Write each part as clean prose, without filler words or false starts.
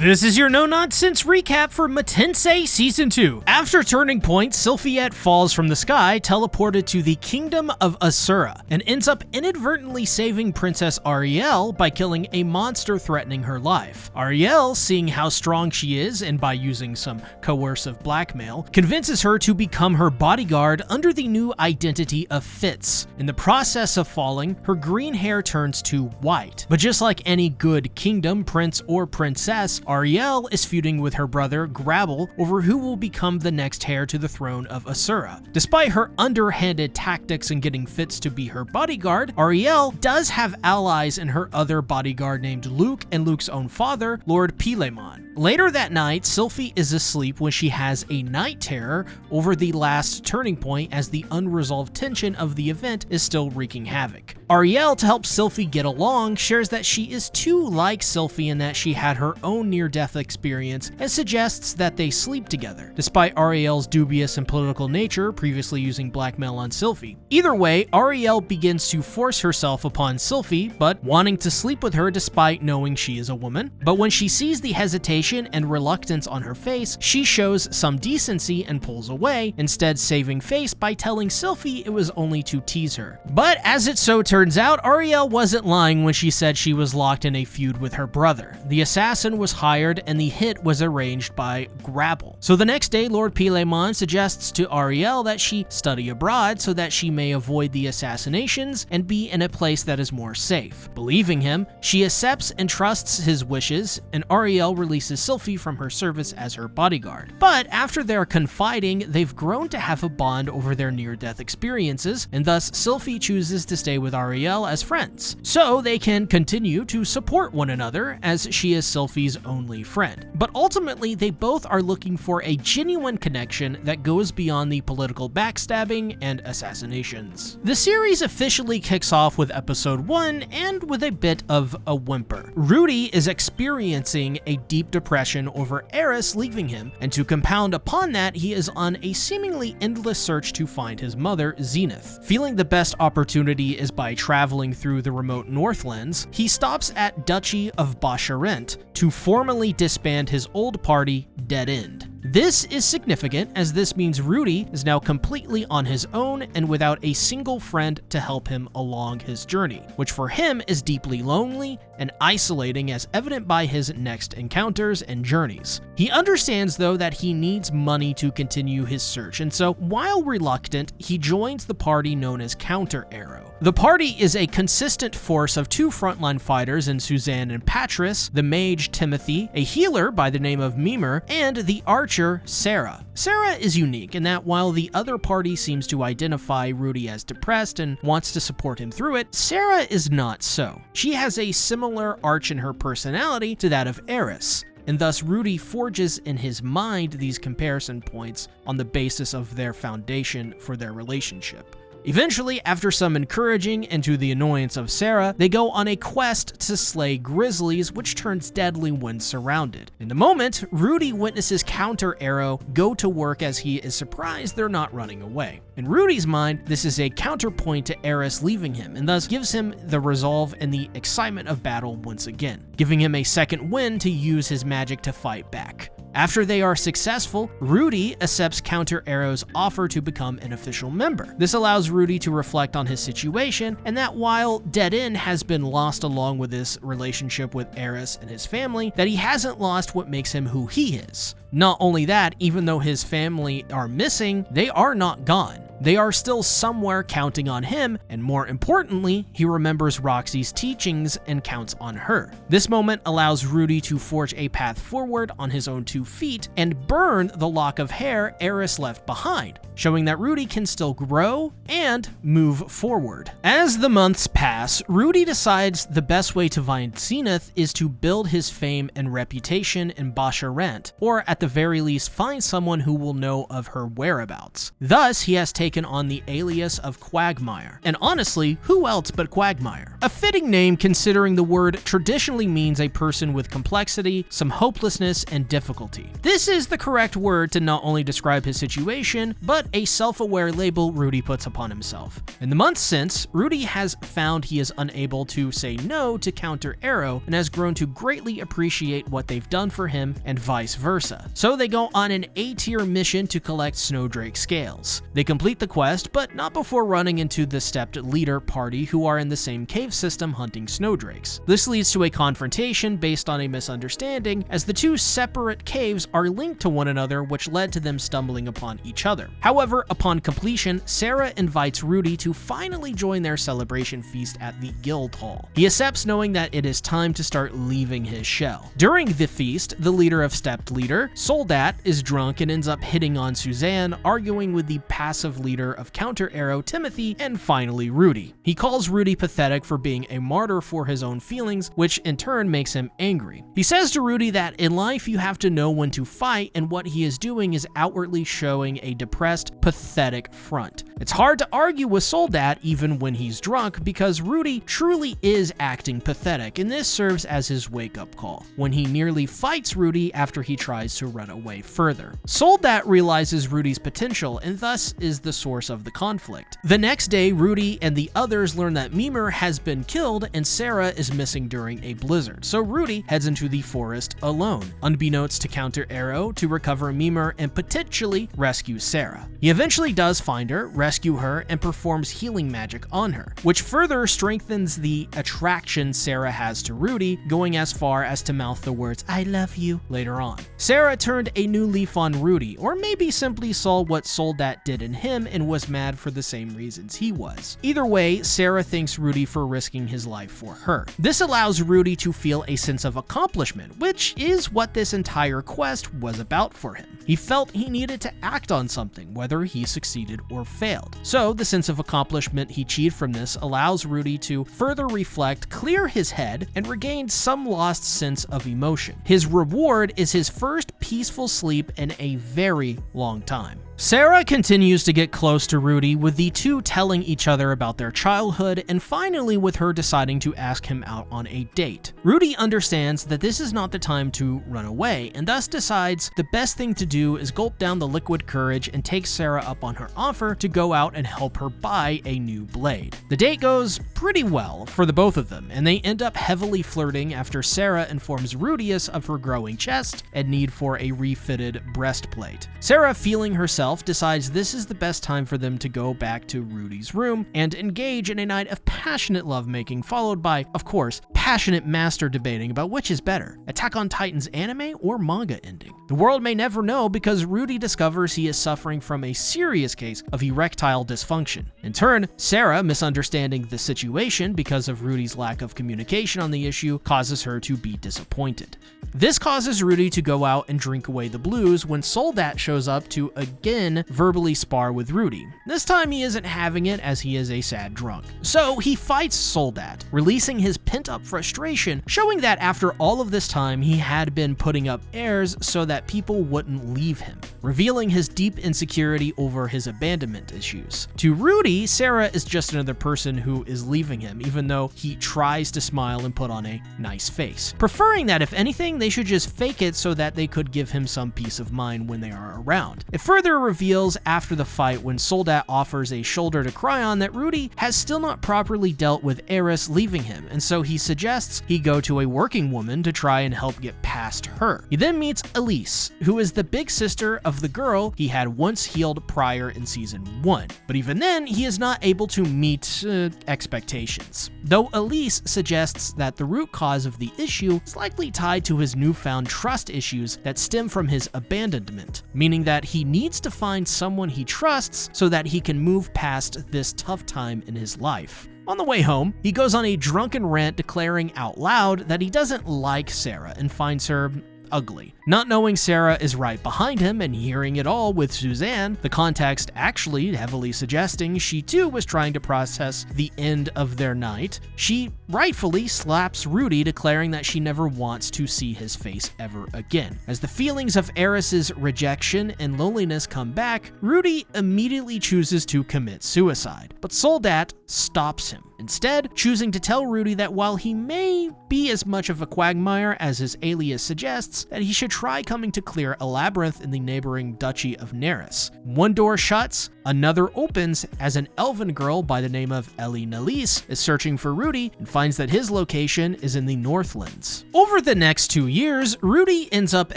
This is your no-nonsense recap for Tensei Season 2. After Turning Point, Sylphiette falls from the sky, teleported to the Kingdom of Asura, and ends up inadvertently saving Princess Ariel by killing a monster threatening her life. Ariel, seeing how strong she is and by using some coercive blackmail, convinces her to become her bodyguard under the new identity of Fitz. In the process of falling, her green hair turns to white. But just like any good kingdom, prince, or princess, Ariel is feuding with her brother Grabble over who will become the next heir to the throne of Asura. Despite her underhanded tactics in getting Fitz to be her bodyguard, Ariel does have allies in her other bodyguard named Luke and Luke's own father, Lord Pilemon. Later that night, Sylphie is asleep when she has a night terror over the last turning point as the unresolved tension of the event is still wreaking havoc. Ariel, to help Sylphie get along, shares that she is too like Sylphie in that she had her own near-death experience and suggests that they sleep together, despite Ariel's dubious and political nature previously using blackmail on Sylphie. Either way, Ariel begins to force herself upon Sylphie, but wanting to sleep with her despite knowing she is a woman. But when she sees the hesitation and reluctance on her face, she shows some decency and pulls away, instead saving face by telling Sylphie it was only to tease her. But as it so turns out, Ariel wasn't lying when she said she was locked in a feud with her brother. The assassin was hired and the hit was arranged by Grabble. So the next day, Lord Pilemon suggests to Ariel that she study abroad so that she may avoid the assassinations and be in a place that is more safe. Believing him, she accepts and trusts his wishes, and Ariel releases Sylphie from her service as her bodyguard. But after they're confiding, they've grown to have a bond over their near-death experiences, and thus Sylphie chooses to stay with Ariel as friends, so they can continue to support one another as she is Sylphie's only friend. But ultimately, they both are looking for a genuine connection that goes beyond the political backstabbing and assassinations. The series officially kicks off with episode 1 and with a bit of a whimper. Rudy is experiencing a deep depression over Eris leaving him, and to compound upon that, he is on a seemingly endless search to find his mother, Zenith. Feeling the best opportunity is by traveling through the remote Northlands, he stops at Duchy of Begaritt to formally disband his old party, Dead End. This is significant as this means Rudy is now completely on his own and without a single friend to help him along his journey, which for him is deeply lonely and isolating as evident by his next encounters and journeys. He understands though that he needs money to continue his search, and so while reluctant, he joins the party known as Counter Arrow. The party is a consistent force of two frontline fighters in Suzanne and Patris, the mage Timothy, a healer by the name of Mimer, and the archer Sarah. Sarah is unique in that while the other party seems to identify Rudy as depressed and wants to support him through it, Sarah is not so. She has a similar arch in her personality to that of Eris, and thus Rudy forges in his mind these comparison points on the basis of their foundation for their relationship. Eventually, after some encouraging and to the annoyance of Sarah, they go on a quest to slay grizzlies, which turns deadly when surrounded. In the moment, Rudy witnesses Counter Arrow go to work as he is surprised they're not running away. In Rudy's mind, this is a counterpoint to Eris leaving him, and thus gives him the resolve and the excitement of battle once again, giving him a second win to use his magic to fight back. After they are successful, Rudy accepts Counter Arrow's offer to become an official member. This allows Rudy to reflect on his situation, and that while Dead End has been lost along with his relationship with Eris and his family, that he hasn't lost what makes him who he is. Not only that, even though his family are missing, they are not gone. They are still somewhere counting on him, and more importantly, he remembers Roxy's teachings and counts on her. This moment allows Rudy to forge a path forward on his own 2 feet and burn the lock of hair Eris left behind, showing that Rudy can still grow and move forward. As the months pass, Rudy decides the best way to find Zenith is to build his fame and reputation in Begaritt, or at at the very least find someone who will know of her whereabouts. Thus, he has taken on the alias of Quagmire. And honestly, who else but Quagmire? A fitting name considering the word traditionally means a person with complexity, some hopelessness, and difficulty. This is the correct word to not only describe his situation, but a self-aware label Rudy puts upon himself. In the months since, Rudy has found he is unable to say no to Counter Arrow and has grown to greatly appreciate what they've done for him and vice versa. So they go on an A-tier mission to collect Snowdrake scales. They complete the quest, but not before running into the stepped leader party who are in the same cave system hunting Snowdrakes. This leads to a confrontation based on a misunderstanding, as the two separate caves are linked to one another, which led to them stumbling upon each other. However, upon completion, Sarah invites Rudy to finally join their celebration feast at the guild hall. He accepts, knowing that it is time to start leaving his shell. During the feast, the leader of Stepped Leader, Soldat, is drunk and ends up hitting on Suzanne, arguing with the passive leader of Counter Arrow, Timothy, and finally Rudy. He calls Rudy pathetic for being a martyr for his own feelings, which in turn makes him angry. He says to Rudy that in life you have to know when to fight, and what he is doing is outwardly showing a depressed, pathetic front. It's hard to argue with Soldat even when he's drunk, because Rudy truly is acting pathetic, and this serves as his wake-up call, when he nearly fights Rudy after he tries to run away further. Soldat realizes Rudy's potential and thus is the source of the conflict. The next day, Rudy and the others learn that Mimir has been killed and Sarah is missing during a blizzard, so Rudy heads into the forest alone, unbeknownst to Counter Arrow, to recover Mimir and potentially rescue Sarah. He eventually does find her, rescue her, and performs healing magic on her, which further strengthens the attraction Sarah has to Rudy, going as far as to mouth the words "I love you" later on. Sarah turned a new leaf on Rudy, or maybe simply saw what Soldat did in him and was mad for the same reasons he was. Either way, Sarah thanks Rudy for risking his life for her. This allows Rudy to feel a sense of accomplishment, which is what this entire quest was about for him. He felt he needed to act on something, whether he succeeded or failed. So the sense of accomplishment he achieved from this allows Rudy to further reflect, clear his head, and regain some lost sense of emotion. His reward is his first peaceful sleep in a very long time. Sarah continues to get close to Rudy, with the two telling each other about their childhood, and finally with her deciding to ask him out on a date. Rudy understands that this is not the time to run away, and thus decides the best thing to do is gulp down the liquid courage and take Sarah up on her offer to go out and help her buy a new blade. The date goes pretty well for the both of them, and they end up heavily flirting after Sarah informs Rudeus of her growing chest and need for a refitted breastplate. Sarah, feeling herself, decides this is the best time for them to go back to Rudy's room and engage in a night of passionate lovemaking, followed by, of course, passionate master debating about which is better, Attack on Titan's anime or manga ending. The world may never know, because Rudy discovers he is suffering from a serious case of erectile dysfunction. In turn, Sarah, misunderstanding the situation because of Rudy's lack of communication on the issue, causes her to be disappointed. This causes Rudy to go out and drink away the blues when Soldat shows up to again verbally spar with Rudy. This time he isn't having it, as he is a sad drunk. So he fights Soldat, releasing his pent-up frustration, showing that after all of this time he had been putting up airs so that people wouldn't leave him, revealing his deep insecurity over his abandonment issues. To Rudy, Sarah is just another person who is leaving him, even though he tries to smile and put on a nice face, preferring that if anything they should just fake it so that they could give him some peace of mind when they are around. It further reveals after the fight, when Soldat offers a shoulder to cry on, that Rudy has still not properly dealt with Eris leaving him, and so he suggests he go to a working woman to try and help get past her. He then meets Elise, who is the big sister of the girl he had once healed prior in season 1, but even then he is not able to meet expectations. Though Elise suggests that the root cause of the issue is likely tied to his newfound trust issues that stem from his abandonment, meaning that he needs to find someone he trusts so that he can move past this tough time in his life. On the way home, he goes on a drunken rant declaring out loud that he doesn't like Sarah and finds her ugly. Not knowing Sarah is right behind him and hearing it all with Suzanne, the context actually heavily suggesting she too was trying to process the end of their night, she rightfully slaps Rudy, declaring that she never wants to see his face ever again. As the feelings of Eris's rejection and loneliness come back, Rudy immediately chooses to commit suicide, but Soldat stops him, instead choosing to tell Rudy that while he may be as much of a quagmire as his alias suggests, that he should try coming to clear a labyrinth in the neighboring duchy of Neris. One door shuts, another opens as an elven girl by the name of Ellie Nalise is searching for Rudy and finds that his location is in the Northlands. Over the next 2 years, Rudy ends up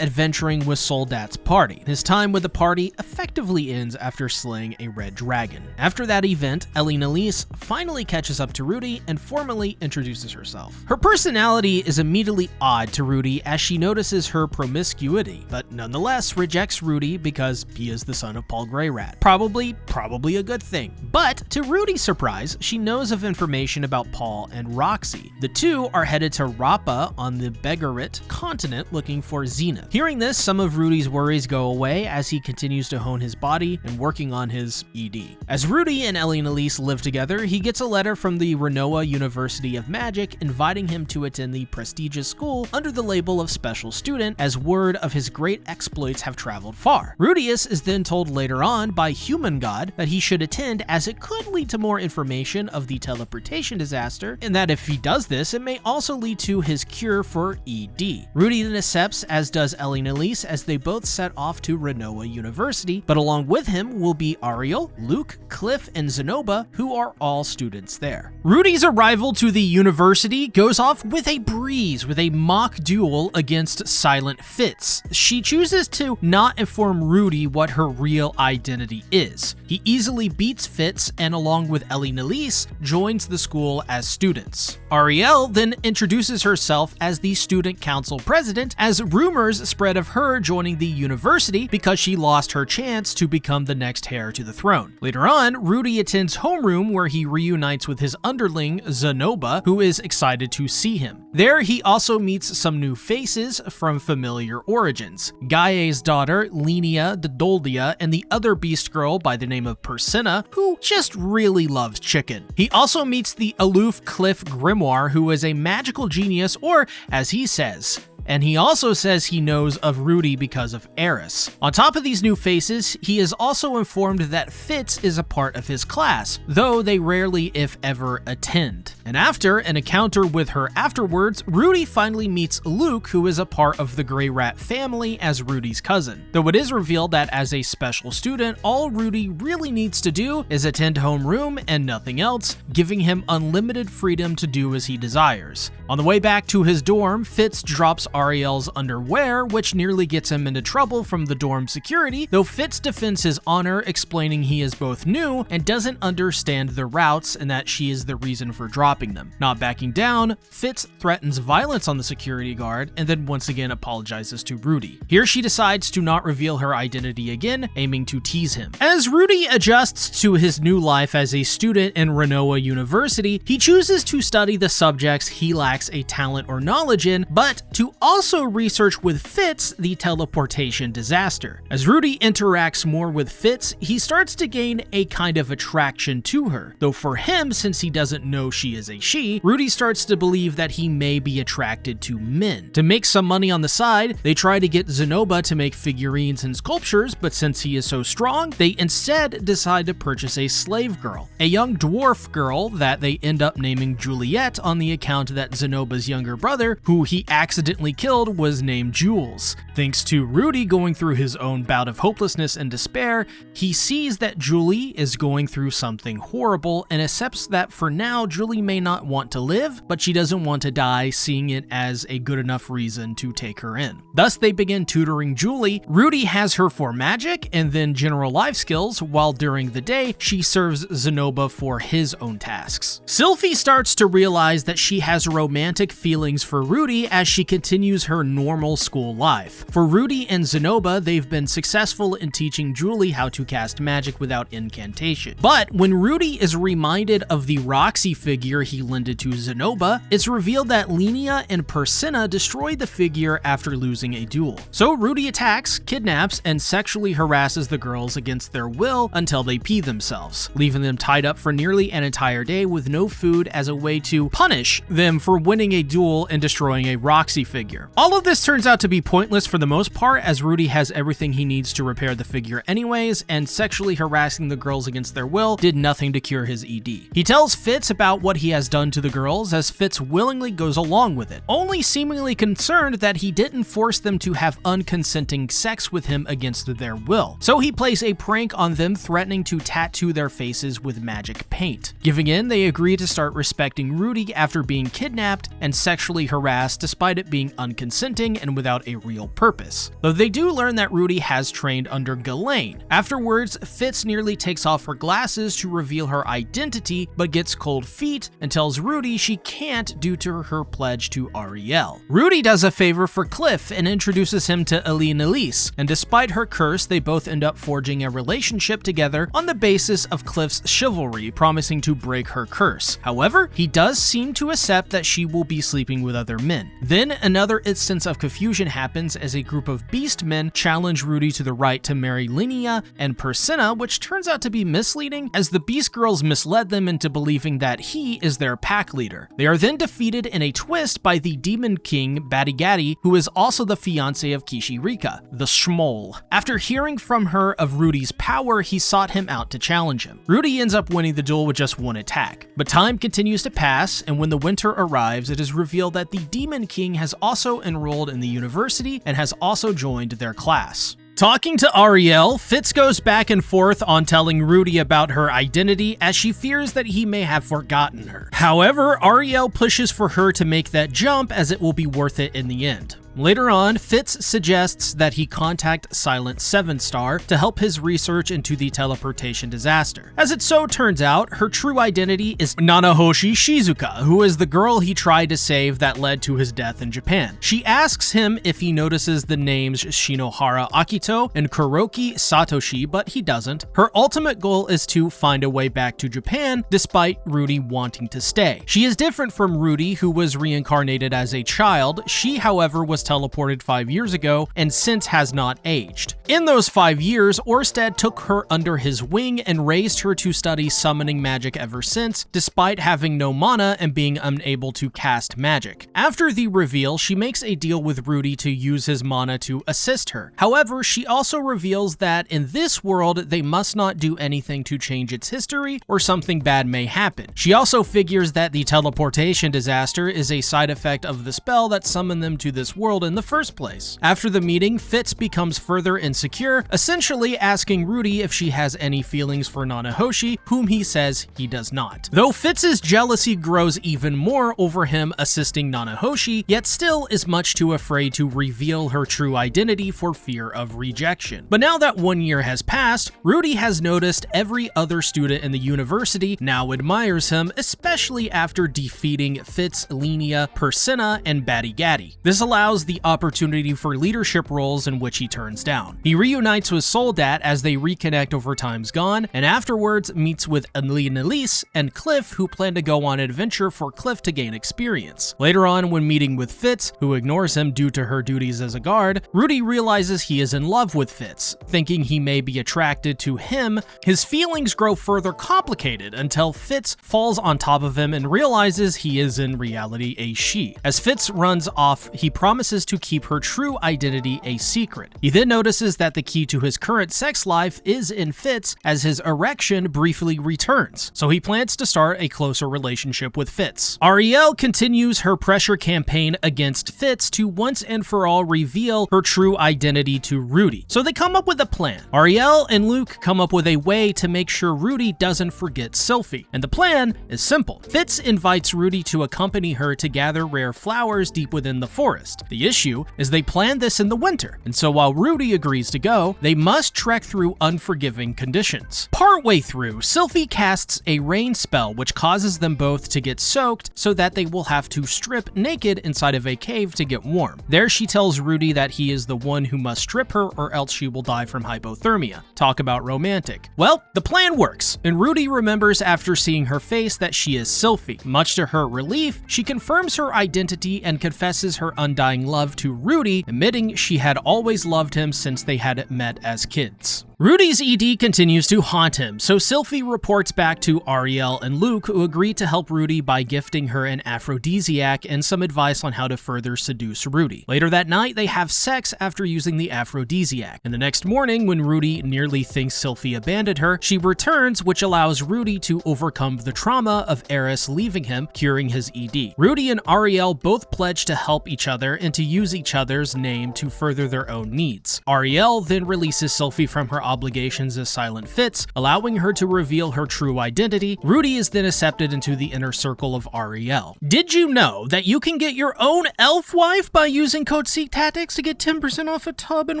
adventuring with Soldat's party. His time with the party effectively ends after slaying a red dragon. After that event, Ellie Nalise finally catches up to Rudy and formally introduces herself. Her personality is immediately odd to Rudy as she notices her promiscuity, but nonetheless rejects Rudy because he is the son of Paul Greyrat. Probably a good thing. But to Rudy's surprise, she knows of information about Paul and Roxy. The two are headed to Rappa on the Begaritt Continent looking for Zenith. Hearing this, some of Rudy's worries go away as he continues to hone his body and working on his ED. As Rudy and Ellie Nalise live together, he gets a letter from the Ranoa University of Magic inviting him to attend the prestigious school under the label of special student, as word of his great exploits have traveled far. Rudeus is then told later on by Human God that he should attend as it could lead to more information of the teleportation disaster, and that if he does this, it may also lead to his cure for ED. Rudy then accepts, as does Ellie Nalise, as they both set off to Ranoa University, but along with him will be Ariel, Luke, Cliff, and Zenoba, who are all students there. Rudy's arrival to the university goes off with a breeze with a mock duel against Silent Fitz. She chooses to not inform Rudy what her real identity is. He easily beats Fitz and along with Ellie Nalise joins the school as students. Ariel then introduces herself as the student council president as rumors spread of her joining the university because she lost her chance to become the next heir to the throne. Later on, Rudy attends homeroom where he reunites with his underling Zenoba, who is excited to see him. There he also meets some new faces from familiar origins. Gaia's daughter, Linnea Dodoldia, and the other beast girl by the name of Persina, who just really loves chicken. He also meets the aloof Cliff Grimoire, who is a magical genius, or as he says, and he also says he knows of Rudy because of Eris. On top of these new faces, he is also informed that Fitz is a part of his class, though they rarely, if ever, attend. And after an encounter with her afterwards, Rudy finally meets Luke, who is a part of the Greyrat family as Rudy's cousin. Though it is revealed that as a special student, all Rudy really needs to do is attend homeroom and nothing else, giving him unlimited freedom to do as he desires. On the way back to his dorm, Fitz drops Ariel's underwear, which nearly gets him into trouble from the dorm security, though Fitz defends his honor, explaining he is both new and doesn't understand the routes and that she is the reason for dropping them. Not backing down, Fitz threatens violence on the security guard and then once again apologizes to Rudy. Here she decides to not reveal her identity again, aiming to tease him. As Rudy adjusts to his new life as a student in Ranoa University, he chooses to study the subjects he lacks a talent or knowledge in, but to also research with Fitz the teleportation disaster. As Rudy interacts more with Fitz, he starts to gain a kind of attraction to her, though for him, since he doesn't know she is a she, Rudy starts to believe that he may be attracted to men. To make some money on the side, they try to get Zenoba to make figurines and sculptures, but since he is so strong, they instead decide to purchase a slave girl, a young dwarf girl that they end up naming Juliet on the account that Zenoba's younger brother, who he accidentally killed, was named Jules. Thanks to Rudy going through his own bout of hopelessness and despair, he sees that Julie is going through something horrible and accepts that for now Julie may not want to live, but she doesn't want to die, seeing it as a good enough reason to take her in. Thus they begin tutoring Julie. Rudy has her for magic and then general life skills, while during the day she serves Zenoba for his own tasks. Sylphie starts to realize that she has romantic feelings for Rudy as she continues continues her normal school life. For Rudy and Zenoba, they've been successful in teaching Julie how to cast magic without incantation. But when Rudy is reminded of the Roxy figure he lended to Zenoba, it's revealed that Linnea and Persina destroyed the figure after losing a duel. So Rudy attacks, kidnaps, and sexually harasses the girls against their will until they pee themselves, leaving them tied up for nearly an entire day with no food as a way to punish them for winning a duel and destroying a Roxy figure. All of this turns out to be pointless for the most part, as Rudy has everything he needs to repair the figure anyways, and sexually harassing the girls against their will did nothing to cure his ED. He tells Fitz about what he has done to the girls, as Fitz willingly goes along with it, only seemingly concerned that he didn't force them to have unconsenting sex with him against their will. So he plays a prank on them, threatening to tattoo their faces with magic paint. Giving in, they agree to start respecting Rudy after being kidnapped and sexually harassed despite it being unconsenting and without a real purpose. Though they do learn that Rudy has trained under Ghislaine. Afterwards, Fitz nearly takes off her glasses to reveal her identity, but gets cold feet and tells Rudy she can't due to her pledge to Ariel. Rudy does a favor for Cliff and introduces him to Elise, and despite her curse, they both end up forging a relationship together on the basis of Cliff's chivalry, promising to break her curse. However, he does seem to accept that she will be sleeping with other men. Then another instance of confusion happens as a group of beast men challenge Rudy to the right to marry Linnea and Persina, which turns out to be misleading as the beast girls misled them into believing that he is their pack leader. They are then defeated in a twist by the demon king Begaritt, who is also the fiance of Kishirika, the Schmoll. After hearing from her of Rudy's power, he sought him out to challenge him. Rudy ends up winning the duel with just one attack. But time continues to pass, and when the winter arrives, it is revealed that the demon king has also enrolled in the university and has also joined their class. Talking to Ariel, Fitz goes back and forth on telling Rudy about her identity as she fears that he may have forgotten her. However, Ariel pushes for her to make that jump as it will be worth it in the end. Later on, Fitz suggests that he contact Silent 7-Star to help his research into the teleportation disaster. As it so turns out, her true identity is Nanahoshi Shizuka, who is the girl he tried to save that led to his death in Japan. She asks him if he notices the names Shinohara Akito and Kuroki Satoshi, but he doesn't. Her ultimate goal is to find a way back to Japan, despite Rudy wanting to stay. She is different from Rudy, who was reincarnated as a child. She, however, was teleported 5 years ago and since has not aged. In those 5 years, Orsted took her under his wing and raised her to study summoning magic ever since, despite having no mana and being unable to cast magic. After the reveal, she makes a deal with Rudy to use his mana to assist her. However, she also reveals that in this world, they must not do anything to change its history or something bad may happen. She also figures that the teleportation disaster is a side effect of the spell that summoned them to this world in the first place. After the meeting, Fitz becomes further insecure, essentially asking Rudy if she has any feelings for Nanahoshi, whom he says he does not. Though Fitz's jealousy grows even more over him assisting Nanahoshi, yet still is much too afraid to reveal her true identity for fear of rejection. But now that 1 year has passed, Rudy has noticed every other student in the university now admires him, especially after defeating Fitz, Linnea, Persina, and Begaritt. This allows the opportunity for leadership roles in which he turns down. He reunites with Soldat as they reconnect over times gone, and afterwards meets with Elise and Cliff, who plan to go on an adventure for Cliff to gain experience. Later on, when meeting with Fitz, who ignores him due to her duties as a guard, Rudy realizes he is in love with Fitz. Thinking he may be attracted to him, his feelings grow further complicated until Fitz falls on top of him and realizes he is in reality a she. As Fitz runs off, he promises to keep her true identity a secret. He then notices that the key to his current sex life is in Fitz, as his erection briefly returns, so he plans to start a closer relationship with Fitz. Ariel continues her pressure campaign against Fitz to once and for all reveal her true identity to Rudy, so they come up with a plan. Ariel and Luke come up with a way to make sure Rudy doesn't forget Sylphie, and the plan is simple. Fitz invites Rudy to accompany her to gather rare flowers deep within the forest. The The issue is they planned this in the winter, and so while Rudy agrees to go, they must trek through unforgiving conditions. Partway through, Sylphie casts a rain spell which causes them both to get soaked so that they will have to strip naked inside of a cave to get warm. There she tells Rudy that he is the one who must strip her or else she will die from hypothermia. Talk about romantic. Well, the plan works, and Rudy remembers after seeing her face that she is Sylphie. Much to her relief, she confirms her identity and confesses her undying love to Rudy, admitting she had always loved him since they had met as kids. Rudy's ED continues to haunt him, so Sylphie reports back to Ariel and Luke, who agree to help Rudy by gifting her an aphrodisiac and some advice on how to further seduce Rudy. Later that night, they have sex after using the aphrodisiac, and the next morning, when Rudy nearly thinks Sylphie abandoned her, she returns, which allows Rudy to overcome the trauma of Eris leaving him, curing his ED. Rudy and Ariel both pledge to help each other and to use each other's name to further their own needs. Ariel then releases Sylphie from her obligations as Silent Fitz, allowing her to reveal her true identity. Rudy is then accepted into the inner circle of Ariel. Did you know that you can get your own elf wife by using code SEEK-TACTICS to get 10% off a tub and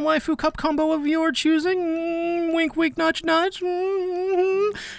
waifu cup combo of your choosing? Wink, wink, nudge, nudge.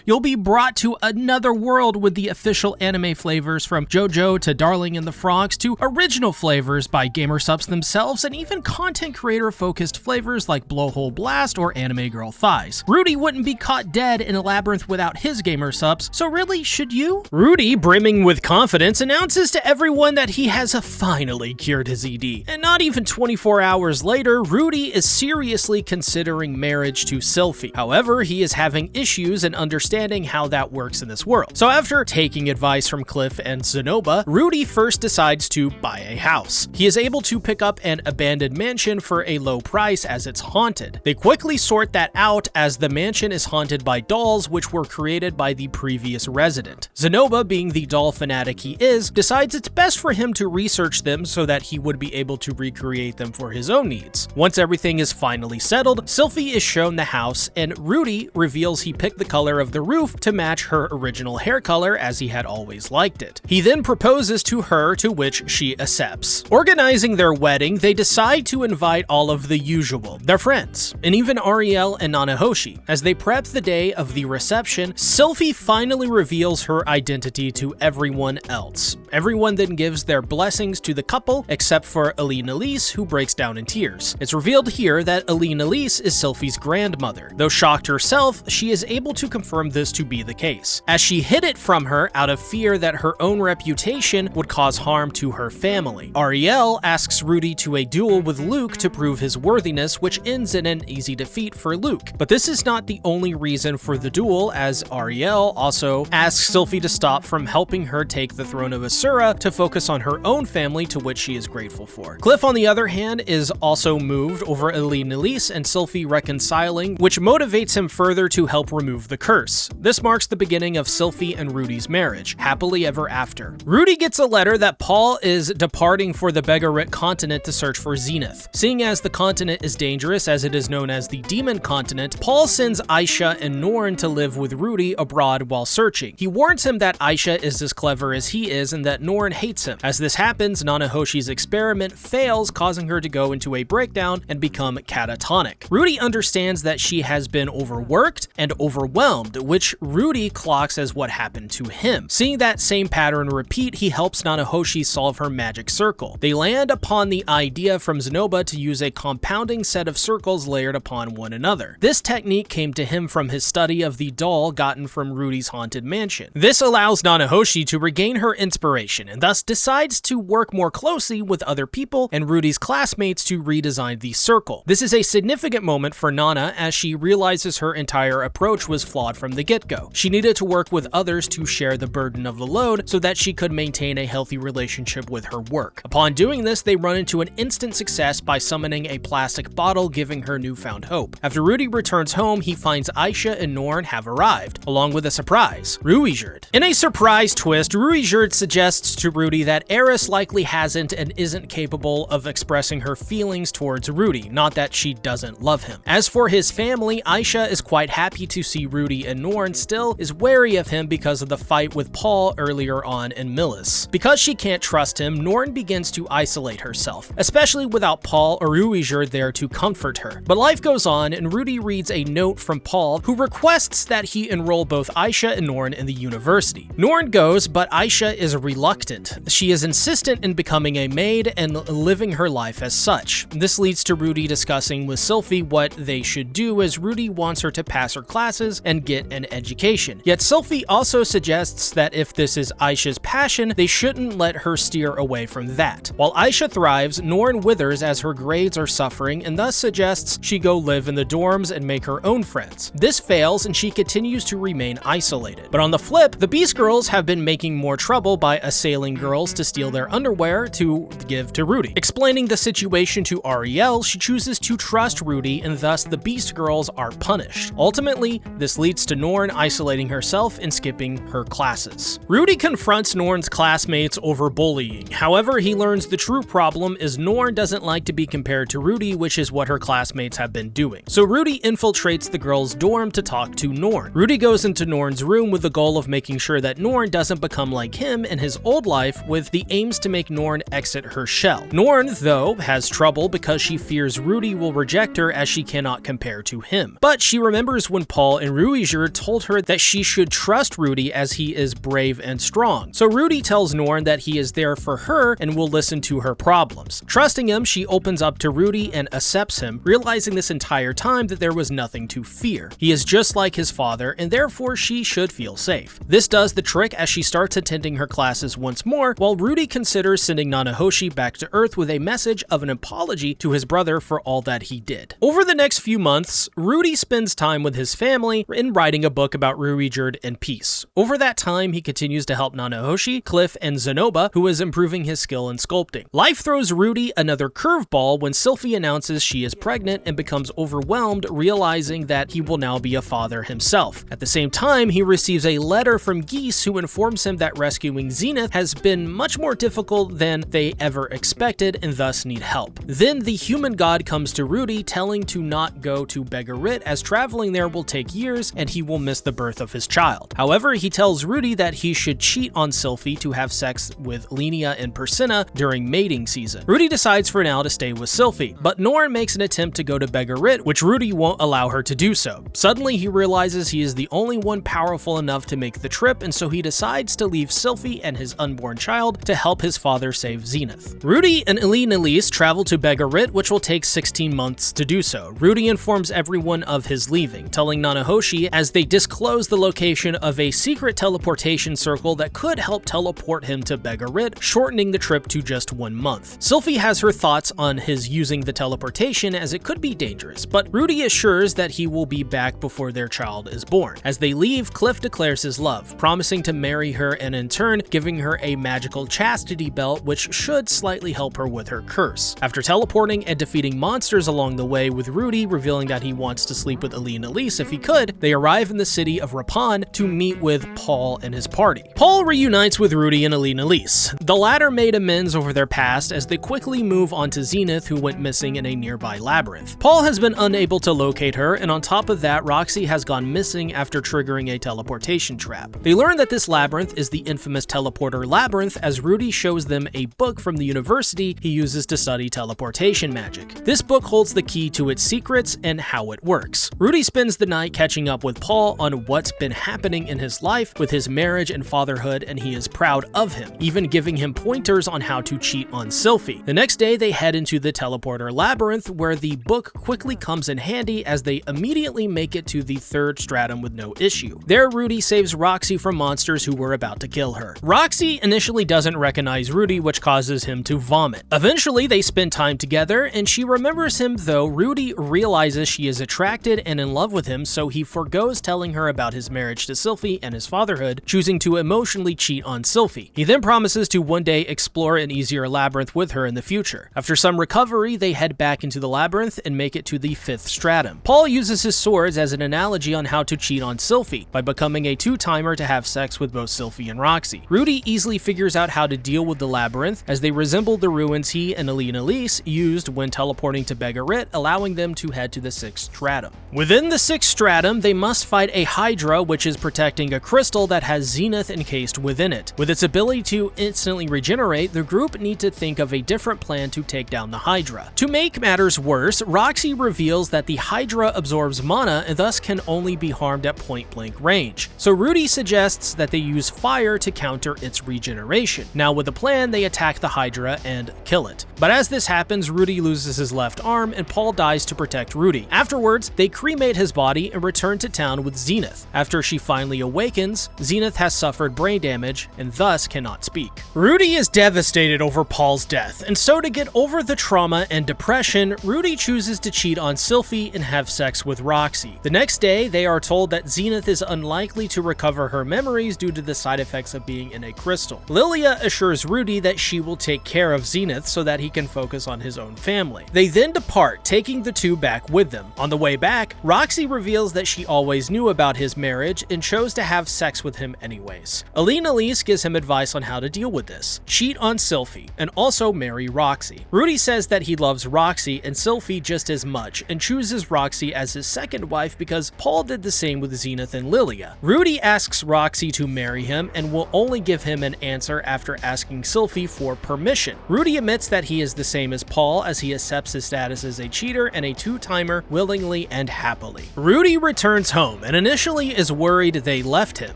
You'll be brought to another world with the official anime flavors from JoJo to Darling in the Frogs to original flavors by gamer subs themselves and even content creator focused flavors like Blowhole Blast or Anime Girl Thighs. Rudy wouldn't be caught dead in a labyrinth without his gamer subs, so really, should you? Rudy, brimming with confidence, announces to everyone that he has finally cured his ED. And not even 24 hours later, Rudy is seriously considering marriage to Sylphie. However, he is having issues in understanding how that works in this world. So after taking advice from Cliff and Zenoba, Rudy first decides to buy a house. He is able to pick up an abandoned mansion for a low price as it's haunted. They quickly sort that out as the mansion is haunted by dolls which were created by the previous resident. Zenoba, being the doll fanatic he is, decides it's best for him to research them so that he would be able to recreate them for his own needs. Once everything is finally settled, Sylphie is shown the house and Rudy reveals he picked the color of the roof to match her original hair color as he had always liked it. He then proposes to her, to which she accepts. Organizing their wedding, they decide to invite all of the usual, their friends, and even Ariel and Nanahoshi. As they prep the day of the reception, Sylphie finally reveals her identity to everyone else. Everyone then gives their blessings to the couple, except for Aline Elise, who breaks down in tears. It's revealed here that Aline Elise is Sylphie's grandmother. Though shocked herself, she is able to confirm this to be the case, as she hid it from her out of fear that her own reputation would cause harm to her family. Ariel asks Rudy to a duel with Luke to prove his worthiness, which ends in an easy defeat for Luke. But this is not the only reason for the duel, as Ariel also asks Sylphie to stop from helping her take the throne of Asura to focus on her own family, to which she is grateful for. Cliff, on the other hand, is also moved over Aline Elise and Sylphie reconciling, which motivates him further to help remove the curse. This marks the beginning of Sylphie and Rudy's marriage, happily ever after. Rudy gets a letter that Paul is departing for the Begaritt Continent to search for Zenith. Seeing as the continent is dangerous, as it is known as the Demon Continent, Paul sends Aisha and Norn to live with Rudy abroad while searching. He warns him that Aisha is as clever as he is and that Norn hates him. As this happens, Nanahoshi's experiment fails, causing her to go into a breakdown and become catatonic. Rudy understands that she has been overworked and overwhelmed, which Rudy clocks as what happened to him. Seeing that same pattern repeat, he helps Nanahoshi solve her magic circle. They land upon the idea from Zenoba to use a compounding set of circles layered upon one another. This technique came to him from his study of the doll gotten from Rudy's haunted mansion. This allows Nanahoshi to regain her inspiration and thus decides to work more closely with other people and Rudy's classmates to redesign the circle. This is a significant moment for Nana as she realizes her entire approach was flawed from the get-go. She needed to work with others to share the burden of the load so that she could maintain a healthy relationship with her work. Upon doing this, they run into an instant success by summoning a plastic bottle, giving her newfound hope. After Rudy returns home, he finds Aisha and Norn have arrived, along with a surprise, Ruigerd. In a surprise twist, Ruigerd suggests to Rudy that Eris likely hasn't and isn't capable of expressing her feelings towards Rudy, not that she doesn't love him. As for his family, Aisha is quite happy to see Rudy Rudy and Norn still is wary of him because of the fight with Paul earlier on in Millis. Because she can't trust him, Norn begins to isolate herself, especially without Paul or Ruiger there to comfort her. But life goes on, and Rudy reads a note from Paul who requests that he enroll both Aisha and Norn in the university. Norn goes, but Aisha is reluctant. She is insistent in becoming a maid and living her life as such. This leads to Rudy discussing with Sylphie what they should do, as Rudy wants her to pass her classes and get an education. Yet Sylphie also suggests that if this is Aisha's passion, they shouldn't let her steer away from that. While Aisha thrives, Norn withers as her grades are suffering and thus suggests she go live in the dorms and make her own friends. This fails and she continues to remain isolated. But on the flip, the Beast Girls have been making more trouble by assailing girls to steal their underwear to give to Rudy. Explaining the situation to Ariel, she chooses to trust Rudy and thus the Beast Girls are punished. Ultimately, this leads to Norn isolating herself and skipping her classes. Rudy confronts Norn's classmates over bullying. However, he learns the true problem is Norn doesn't like to be compared to Rudy, which is what her classmates have been doing. So Rudy infiltrates the girls' dorm to talk to Norn. Rudy goes into Norn's room with the goal of making sure that Norn doesn't become like him in his old life, with the aims to make Norn exit her shell. Norn, though, has trouble because she fears Rudy will reject her as she cannot compare to him. But she remembers when Paul and Ruiger told her that she should trust Rudy as he is brave and strong. So Rudy tells Norn that he is there for her and will listen to her problems. Trusting him, she opens up to Rudy and accepts him, realizing this entire time that there was nothing to fear. He is just like his father, and therefore she should feel safe. This does the trick as she starts attending her classes once more, while Rudy considers sending Nanahoshi back to Earth with a message of an apology to his brother for all that he did. Over the next few months, Rudy spends time with his family in writing a book about Ruiger and peace. Over that time, he continues to help Nanahoshi, Cliff, and Zenoba, who is improving his skill in sculpting. Life throws Rudy another curveball when Sylphie announces she is pregnant and becomes overwhelmed, realizing that he will now be a father himself. At the same time, he receives a letter from Geese who informs him that rescuing Zenith has been much more difficult than they ever expected and thus need help. Then the human god comes to Rudy, telling to not go to Begaritt as traveling there will take years and he will miss the birth of his child. However, he tells Rudy that he should cheat on Sylphie to have sex with Linnea and Persina during mating season. Rudy decides for now to stay with Sylphie, but Norn makes an attempt to go to Begaritt, which Rudy won't allow her to do so. Suddenly, he realizes he is the only one powerful enough to make the trip, and so he decides to leave Sylphie and his unborn child to help his father save Zenith. Rudy and Elise travel to Begaritt, which will take 16 months to do so. Rudy informs everyone of his leaving, telling Nanahoshi as they disclose the location of a secret teleportation circle that could help teleport him to Begaritt, shortening the trip to just 1 month. Sylphie has her thoughts on his using the teleportation as it could be dangerous, but Rudy assures that he will be back before their child is born. As they leave, Cliff declares his love, promising to marry her and in turn giving her a magical chastity belt which should slightly help her with her curse. After teleporting and defeating monsters along the way, with Rudy revealing that he wants to sleep with Elise if he could, they arrive in the city of Rappan to meet with Paul and his party. Paul reunites with Rudy and Elise. The latter made amends over their past as they quickly move on to Zenith, who went missing in a nearby labyrinth. Paul has been unable to locate her, and on top of that, Roxy has gone missing after triggering a teleportation trap. They learn that this labyrinth is the infamous teleporter Labyrinth as Rudy shows them a book from the university he uses to study teleportation magic. This book holds the key to its secrets and how it works. Rudy spends the night catching up with Paul on what's been happening in his life with his marriage and fatherhood, and he is proud of him, even giving him pointers on how to cheat on Sylphie. The next day, they head into the teleporter Labyrinth, where the book quickly comes in handy as they immediately make it to the 3rd stratum with no issue. There, Rudy saves Roxy from monsters who were about to kill her. Roxy initially doesn't recognize Rudy, which causes him to vomit. Eventually, they spend time together, and she remembers him, though Rudy realizes she is attracted and in love with him, so he forgoes telling her about his marriage to Sylphie and his fatherhood, choosing to emotionally cheat on Sylphie. He then promises to one day explore an easier labyrinth with her in the future. After some recovery, they head back into the labyrinth and make it to the 5th stratum. Paul uses his swords as an analogy on how to cheat on Sylphie by becoming a 2-timer to have sex with both Sylphie and Roxy. Rudy easily figures out how to deal with the labyrinth as they resemble the ruins he and Elise used when teleporting to Begaritt, allowing them to head to the 6th stratum. Within the 6th stratum, they must fight a Hydra which is protecting a crystal that has Zenith encased within it. With its ability to instantly regenerate, the group need to think of a different plan to take down the Hydra. To make matters worse, Roxy reveals that the Hydra absorbs mana and thus can only be harmed at point-blank range. So Rudy suggests that they use fire to counter its regeneration. Now with a plan, they attack the Hydra and kill it. But as this happens, Rudy loses his left arm and Paul dies to protect Rudy. Afterwards, they cremate his body and return to town with Zenith. After she finally awakens, Zenith has suffered brain damage and thus cannot speak. Rudy is devastated over Paul's death, and so to get over the trauma and depression, Rudy chooses to cheat on Sylphie and have sex with Roxy. The next day, they are told that Zenith is unlikely to recover her memories due to the side effects of being in a crystal. Lilia assures Rudy that she will take care of Zenith so that he can focus on his own family. They then depart, taking the two back with them. On the way back, Roxy reveals that she always knew about his marriage and chose to have sex with him anyways. Aline Elise gives him advice on how to deal with this. Cheat on Sylphie, and also marry Roxy. Rudy says that he loves Roxy and Sylphie just as much, and chooses Roxy as his second wife because Paul did the same with Zenith and Lilia. Rudy asks Roxy to marry him and will only give him an answer after asking Sylphie for permission. Rudy admits that he is the same as Paul, as he accepts his status as a cheater and a two-timer willingly and happily. Rudy returns home and initially is worried they left him,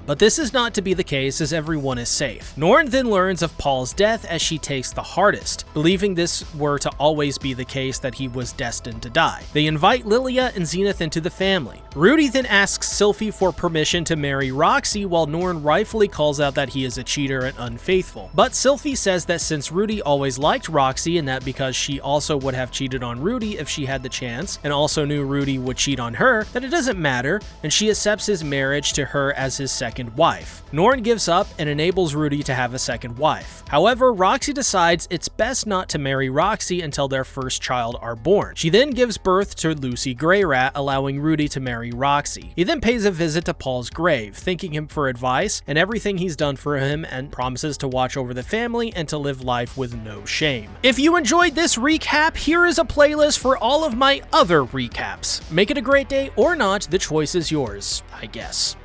but this is not to be the case as everyone is safe. Norn then learns of Paul's death as she takes the hardest, believing this were to always be the case that he was destined to die. They invite Lilia and Zenith into the family. Rudy then asks Sylphie for permission to marry Roxy while Norn rightfully calls out that he is a cheater and unfaithful. But Sylphie says that since Rudy always liked Roxy and that because she also would have cheated on Rudy if she had the chance, and also knew Rudy would cheat on her, that it doesn't matter, and she accepts his marriage to her as his second wife. Norn gives up and enables Rudy to have a second wife. However, Roxy decides it's best not to marry Roxy until their first child are born. She then gives birth to Lucy Greyrat, allowing Rudy to marry Roxy. He then pays a visit to Paul's grave, thanking him for advice and everything he's done for him, and promises to watch over the family and to live life with no shame. If you enjoyed this recap, here is a playlist for all of my other recaps. Make it a great day or not, the choice is yours, I guess.